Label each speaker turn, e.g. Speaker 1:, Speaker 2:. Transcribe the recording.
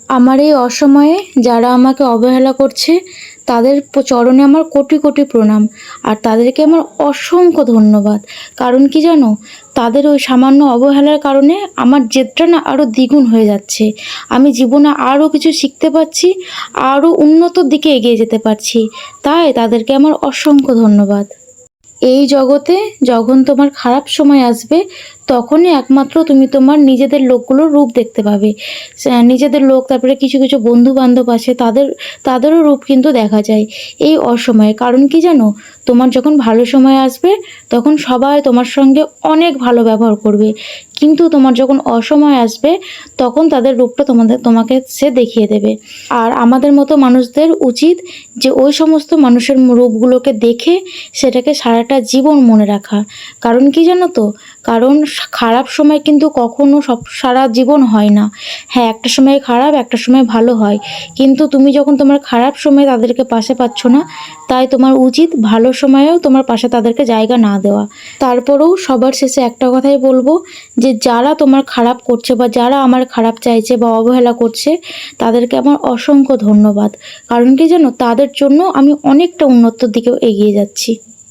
Speaker 1: আমার এই অসময়ে যারা আমাকে অবহেলা করছে তাদের চরণে আমার কোটি কোটি প্রণাম। আর তাদেরকে আমার অসংখ্য ধন্যবাদ। কারণ কি জানো, তাদের ওই সামান্য অবহেলার কারণে আমার জেদটা না আরও দ্বিগুণ হয়ে যাচ্ছে। আমি জীবনে আরও কিছু শিখতে পারছি, আরও উন্নতর দিকে এগিয়ে যেতে পারছি। তাই তাদেরকে আমার অসংখ্য ধন্যবাদ। এই জগতে যখন তোমার খারাপ সময় আসবে, তখনই একমাত্র তুমি তোমার নিজেদের লোকগুলোর রূপ দেখতে পাবে। নিজেদের লোক, তারপরে কিছু কিছু বন্ধু বান্ধব আছে, তাদেরও রূপ কিন্তু দেখা যায় এই অসময়ে। কারণ কি জানো, তোমার যখন ভালো সময় আসবে তখন সবাই তোমার সঙ্গে অনেক ভালো ব্যবহার করবে, কিন্তু তোমার যখন অসময় আসবে তখন তাদের রূপটা তোমাকে সে দেখিয়ে দেবে। আর আমাদের মতো মানুষদের উচিত যে ওই সমস্ত মানুষের রূপগুলোকে দেখে সেটাকে সারাটা জীবন মনে রাখা। কারণ কি জানো তো, কারণ খারাপ সময় কিন্তু কখনো সারা জীবন হয় না। হ্যাঁ, একটা সময় খারাপ, একটা সময় ভালো হয়, কিন্তু তুমি যখন তোমার খারাপ সময় তাদেরকে পাশে পাচ্ছ না, তাই তোমার উচিত ভালো সময়েও তোমার পাশে তাদেরকে জায়গা না দেওয়া। তারপরেও সবার শেষে একটা কথাই বলবো, যে যারা তোমার খারাপ করছে বা যারা আমার খারাপ চাইছে বা অবহেলা করছে, তাদেরকে আমার অসংখ্য ধন্যবাদ। কারণ কি জানো, তাদের জন্য আমি অনেকটা উন্নতির দিকেও এগিয়ে যাচ্ছি।